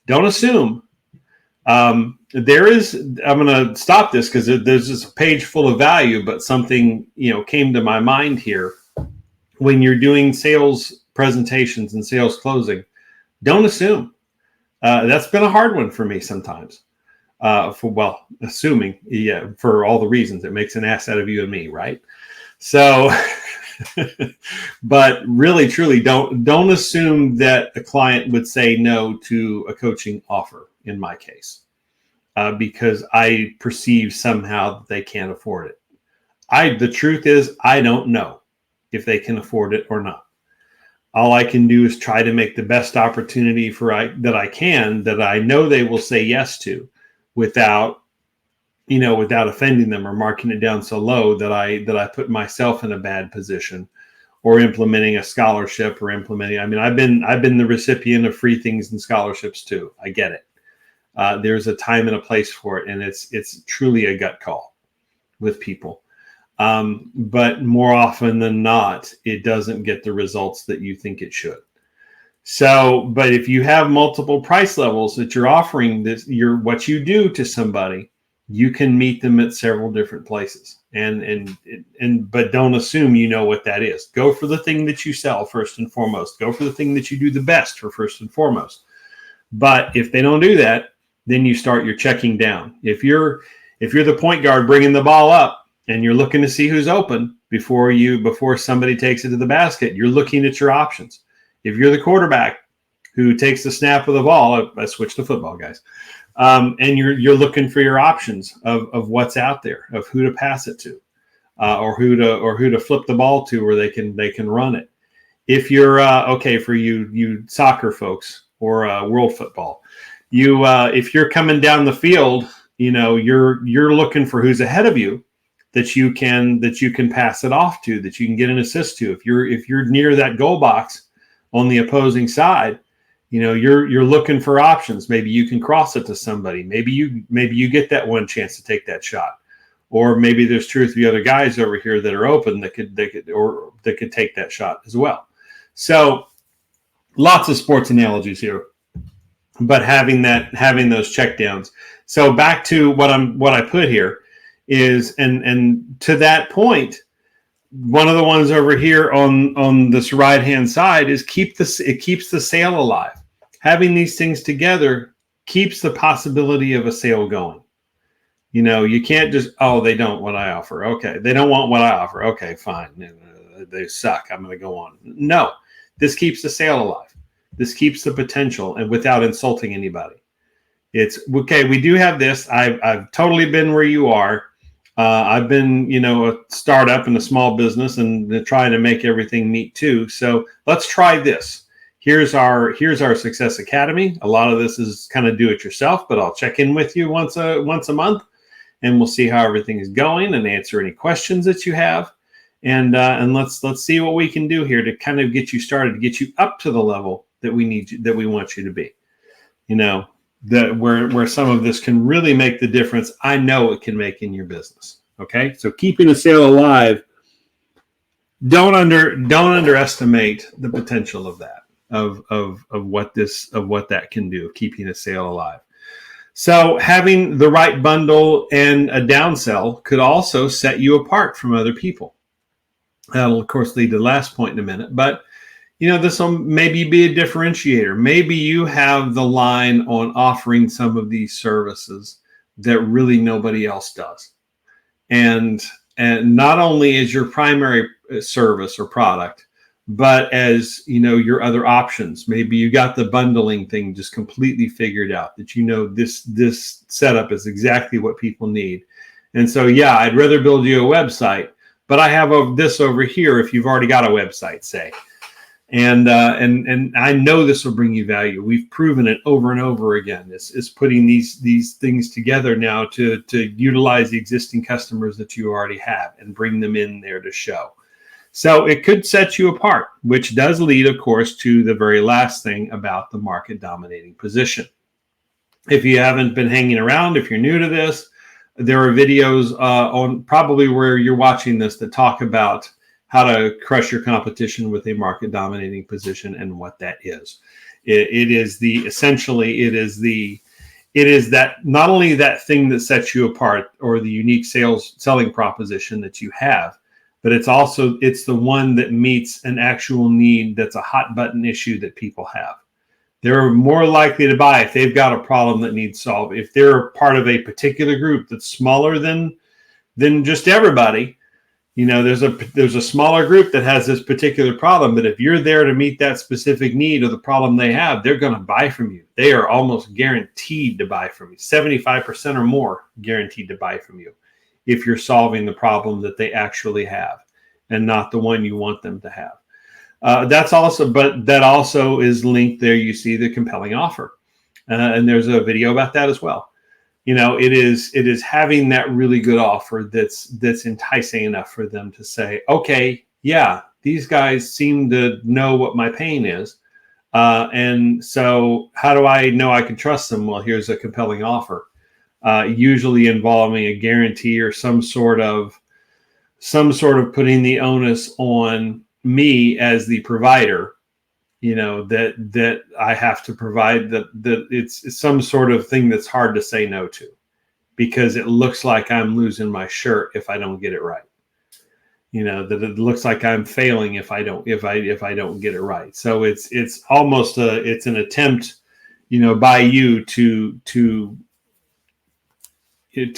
Don't assume. I'm going to stop this because there's just a page full of value, but something came to my mind here. When you're doing sales presentations and sales closing, don't assume. That's been a hard one for me sometimes. Assuming, for all the reasons, it makes an ass out of you and me, right? So, but really, truly, don't assume that a client would say no to a coaching offer in my case, because I perceive somehow that they can't afford it. The truth is, I don't know if they can afford it or not. All I can do is try to make the best opportunity that I can, that I know they will say yes to, without offending them or marking it down so low that I put myself in a bad position, or implementing a scholarship, or implementing. I mean, I've been the recipient of free things and scholarships too. I get it. There's a time and a place for it, and it's truly a gut call with people. But more often than not, it doesn't get the results that you think it should. So, but if you have multiple price levels that you're offering, what you do to somebody, you can meet them at several different places. But don't assume you know what that is. Go for the thing that you sell first and foremost. Go for the thing that you do the best for first and foremost. But if they don't do that, then you start your checking down. If you're the point guard bringing the ball up, and you're looking to see who's open before somebody takes it to the basket, you're looking at your options. If you're the quarterback who takes the snap of the ball, I switched to football, guys, and you're looking for your options of what's out there, of who to pass it to, or who to flip the ball to, where they can run it. If you're for you soccer folks, or world football, if you're coming down the field, you're looking for who's ahead of you, that you can pass it off to, that you can get an assist to. If you're near that goal box on the opposing side, you're looking for options. Maybe you can cross it to somebody. Maybe you get that one chance to take that shot, or maybe there's 2 or 3 other guys over here that are open that could take that shot as well. So lots of sports analogies here, but having those checkdowns. So back to what I put here is, and to that point, one of the ones over here on this right hand side is it keeps the sale alive. Having these things together keeps the possibility of a sale going. You can't just, they don't what I offer. Okay, they don't want what I offer. Okay, fine. They suck. I'm going to go on. No, this keeps the sale alive. This keeps the potential, and without insulting anybody. It's okay. We do have this. I've totally been where you are. I've been, a startup and a small business, and trying to make everything meet too. So let's try this. Here's our Success Academy. A lot of this is kind of do it yourself, but I'll check in with you once a month, and we'll see how everything is going and answer any questions that you have. And let's see what we can do here to kind of get you started, to get you up to the level that we want you to be. That where some of this can really make the difference. I know it can make in your business. Okay, so keeping a sale alive. Don't underestimate the potential of that, of what that can do, keeping a sale alive. So having the right bundle and a downsell could also set you apart from other people. That'll of course lead to the last point in a minute, but this will maybe be a differentiator. Maybe you have the line on offering some of these services that really nobody else does. And not only as your primary service or product, but as, your other options. Maybe you got the bundling thing just completely figured out, that this setup is exactly what people need. And so, yeah, I'd rather build you a website, but I have this over here if you've already got a website, say. And I know this will bring you value. We've proven it over and over again. It's putting these things together now to utilize the existing customers that you already have and bring them in there to show. So it could set you apart, which does lead, of course, to the very last thing about the market dominating position. If you haven't been hanging around, if you're new to this, there are videos on probably where you're watching this that talk about how to crush your competition with a market dominating position and what that is. It is that not only that thing that sets you apart, or the unique selling proposition that you have, but it's the one that meets an actual need that's a hot button issue that people have. They're more likely to buy if they've got a problem that needs solved. If they're part of a particular group that's smaller than just everybody, there's a smaller group that has this particular problem, but if you're there to meet that specific need or the problem they have, they're going to buy from you. They are almost guaranteed to buy from you. 75% or more guaranteed to buy from you. if you're solving the problem that they actually have and not the one you want them to have. That also is linked there. You see the compelling offer, and there's a video about that as well. It is having that really good offer that's enticing enough for them to say, okay, yeah, these guys seem to know what my pain is, and so how do I know I can trust them? Well, here's a compelling offer, usually involving a guarantee or some sort of putting the onus on me as the provider, that I have to provide, that it's some sort of thing that's hard to say no to, because it looks like I'm losing my shirt if I don't get it right. That it looks like I'm failing if I don't get it right. So it's almost it's an attempt, by you to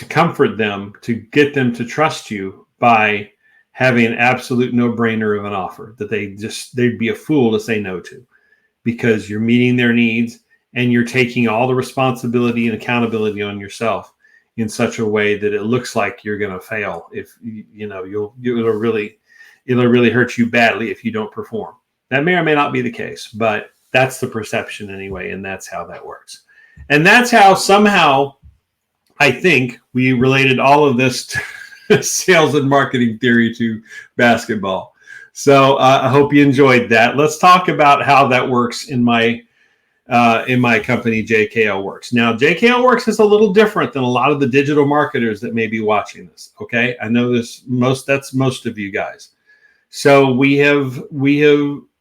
comfort them, to get them to trust you by having an absolute no-brainer of an offer that they'd be a fool to say no to, because you're meeting their needs and you're taking all the responsibility and accountability on yourself in such a way that it looks like you're going to fail. If it'll really hurt you badly if you don't perform. That may or may not be the case, but that's the perception anyway, and that's how that works. And that's how somehow I think we related all of this to sales and marketing theory to basketball. So I hope you enjoyed that. Let's talk about how that works in my company, JKL Works. Now, JKL Works is a little different than a lot of the digital marketers that may be watching this. Okay, I know that's most of you guys. So we have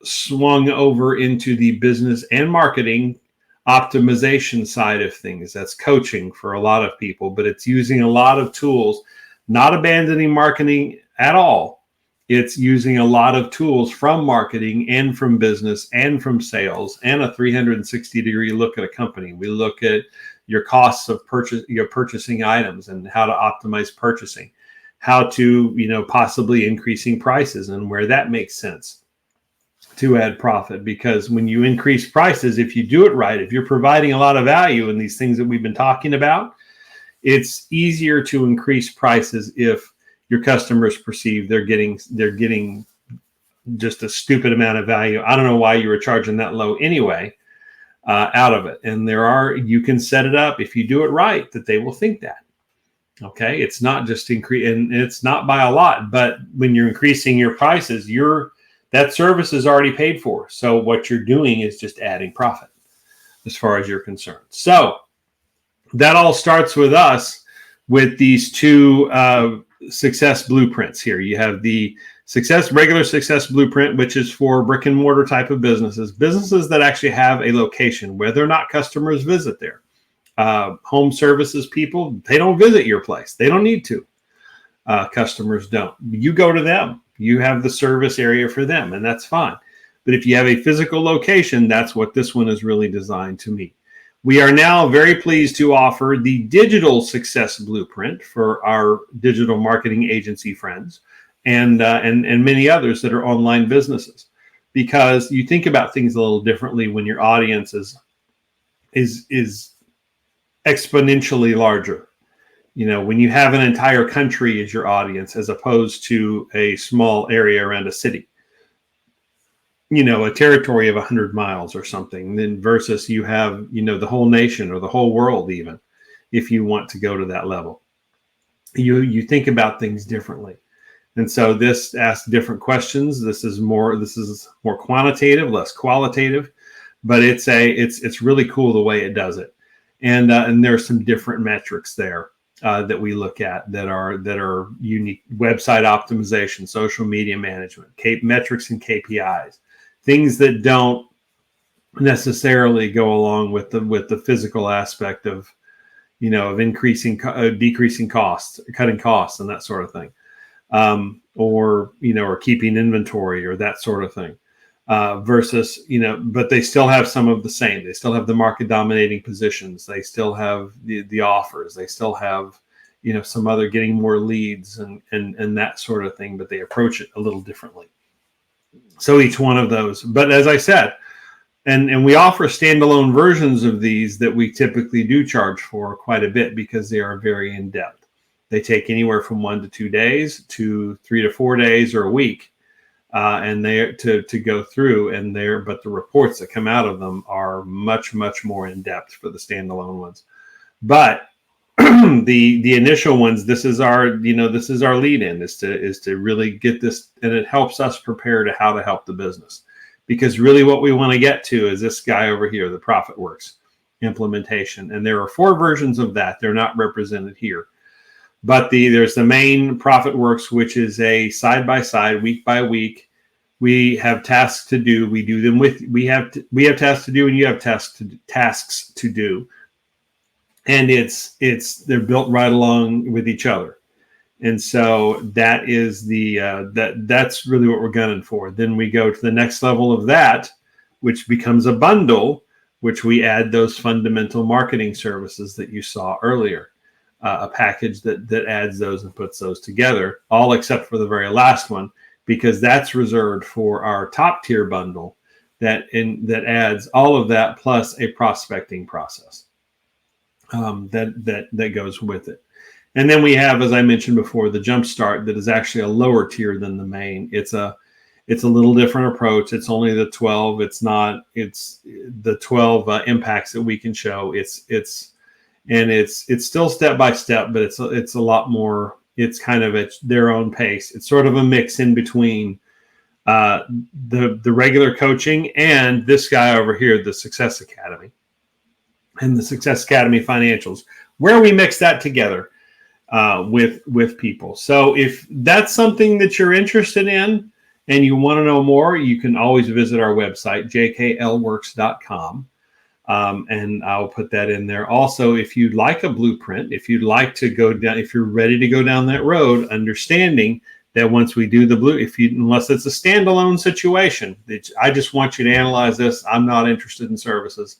swung over into the business and marketing optimization side of things. That's coaching for a lot of people, but it's using a lot of tools. Not abandoning marketing at all. It's using a lot of tools from marketing and from business and from sales, and a 360-degree look at a company. We look at your costs of purchasing items and how to optimize purchasing, how to, possibly increasing prices and where that makes sense to add profit. Because when you increase prices, if you do it right, if you're providing a lot of value in these things that we've been talking about, it's easier to increase prices if your customers perceive they're getting just a stupid amount of value. I don't know why you were charging that low anyway, out of it. And you can set it up, if you do it right, that they will think that. Okay, it's not just increase, and it's not by a lot, but when you're increasing your prices, that service is already paid for. So what you're doing is just adding profit as far as you're concerned. So that all starts with us with these two success blueprints here. You have the regular success blueprint, which is for brick and mortar type of businesses that actually have a location, whether or not customers visit there. Home services people, they don't visit your place. They don't need to. Customers don't. You go to them. You have the service area for them, and that's fine. But if you have a physical location, that's what this one is really designed to meet. We are now very pleased to offer the digital success blueprint for our digital marketing agency friends and many others that are online businesses, because you think about things a little differently when your audience is exponentially larger. When you have an entire country as your audience, as opposed to a small area around a city. A territory of 100 miles or something, then versus you have, the whole nation or the whole world, even if you want to go to that level. You think about things differently. And so this asks different questions. This is more quantitative, less qualitative, but it's really cool the way it does it. And there's some different metrics there that we look at that are unique: website optimization, social media management, metrics and KPIs. Things that don't necessarily go along with the physical aspect of decreasing costs, cutting costs, and that sort of thing, or keeping inventory or that sort of thing. Versus but they still have some of the same. They still have the market dominating positions. They still have the offers. They still have some other getting more leads and that sort of thing. But they approach it a little differently. So each one of those, but as I said, and we offer standalone versions of these that we typically do charge for quite a bit, because they are very in depth. They take anywhere from 1 to 2 days to 3 to 4 days or a week, and they to go through. But the reports that come out of them are much more in depth for the standalone ones. But the initial ones, this is our lead in is to really get this, and it helps us prepare to how to help the business, because really what we want to get to is this guy over here, the ProfitWorks implementation, and there are 4 versions of that. They're not represented here, but there's the main ProfitWorks, which is a side by side, week by week. We have tasks to do. We do them we have tasks to do, and you have tasks to do. And they're built right along with each other, and so that is that's really what we're gunning for. Then we go to the next level of that, which becomes a bundle, which we add those fundamental marketing services that you saw earlier, a package that adds those and puts those together, all except for the very last one, because that's reserved for our top tier bundle that adds all of that plus a prospecting process. That goes with it. And then we have, as I mentioned before, the Jumpstart, that is actually a lower tier than the main. It's a little different approach. It's only the 12. It's the 12 impacts that we can show. It's still step by step, but it's a lot more. It's kind of at their own pace. It's sort of a mix in between the regular coaching and this guy over here, the Success Academy. And the Success Academy financials, where we mix that together with people. So if that's something that you're interested in and you want to know more, you can always visit our website, jklworks.com, and I'll put that in there. Also, if you'd like a blueprint, if you'd like to go down, if you're ready to go down that road, understanding that once we do unless it's a standalone situation, I just want you to analyze this. I'm not interested in services.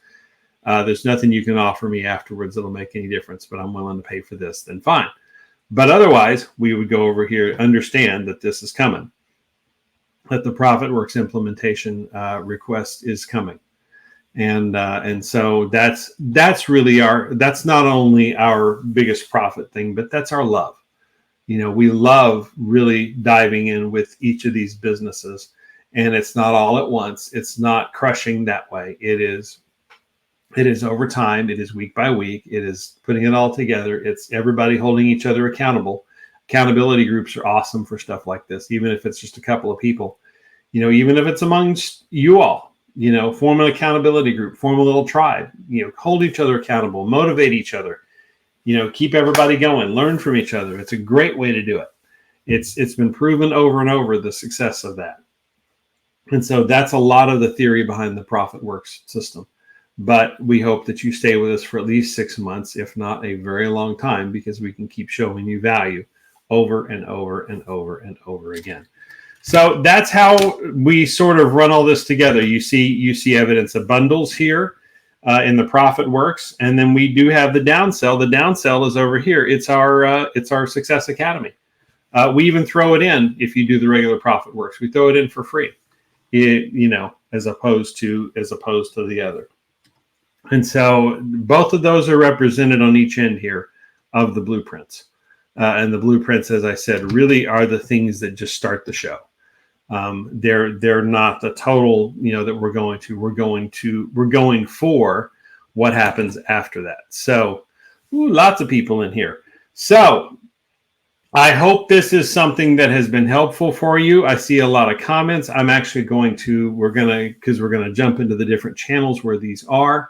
There's nothing you can offer me afterwards that'll make any difference, but I'm willing to pay for this, then fine. But otherwise, we would go over here, understand that this is coming, that the ProfitWorks implementation request is coming. And so that's really that's not only our biggest profit thing, but that's our love. We love really diving in with each of these businesses, and it's not all at once. It's not crushing that way. It is over time. It is week by week. It is putting it all together. It's everybody holding each other accountable. Accountability groups are awesome for stuff like this, even if it's just a couple of people. Even if it's amongst you all, form an accountability group, form a little tribe, hold each other accountable, motivate each other, keep everybody going, learn from each other. It's a great way to do it. It's been proven over and over, the success of that. And so that's a lot of the theory behind the ProfitWorks system. But we hope that you stay with us for at least 6 months, if not a very long time, because we can keep showing you value over and over and over and over again. So that's how we sort of run all this together. You see evidence of bundles here in the ProfitWorks, and then we do have the downsell. The downsell is over here. It's our Success Academy. We even throw it in if you do the regular ProfitWorks. We throw it in for free, as opposed to the other. And so both of those are represented on each end here of the blueprints. And the blueprints, as I said, really are the things that just start the show. They're not the total, that we're going to. We're going for what happens after that. So lots of people in here. So I hope this is something that has been helpful for you. I see a lot of comments. I'm actually we're going to jump into the different channels where these are.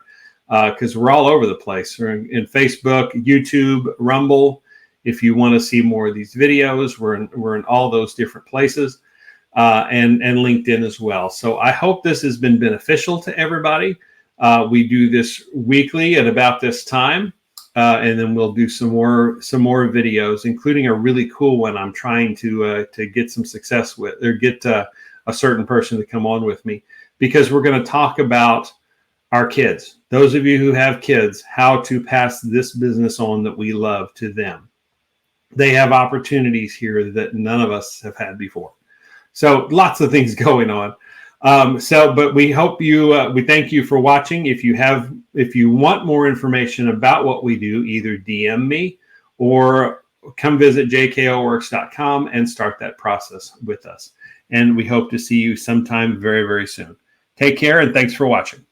Because we're all over the place. We're in Facebook, YouTube, Rumble. If you want to see more of these videos, we're in all those different places, and LinkedIn as well. So I hope this has been beneficial to everybody. We do this weekly at about this time, and then we'll do some more videos, including a really cool one I'm trying to get some success with, or get a certain person to come on with me, because we're going to talk about our kids. Those of you who have kids, how to pass this business on that we love to them. They have opportunities here that none of us have had before. So lots of things going on. But we hope we thank you for watching. If you want more information about what we do, either DM me or come visit jklworks.com and start that process with us. And we hope to see you sometime very, very soon. Take care, and thanks for watching.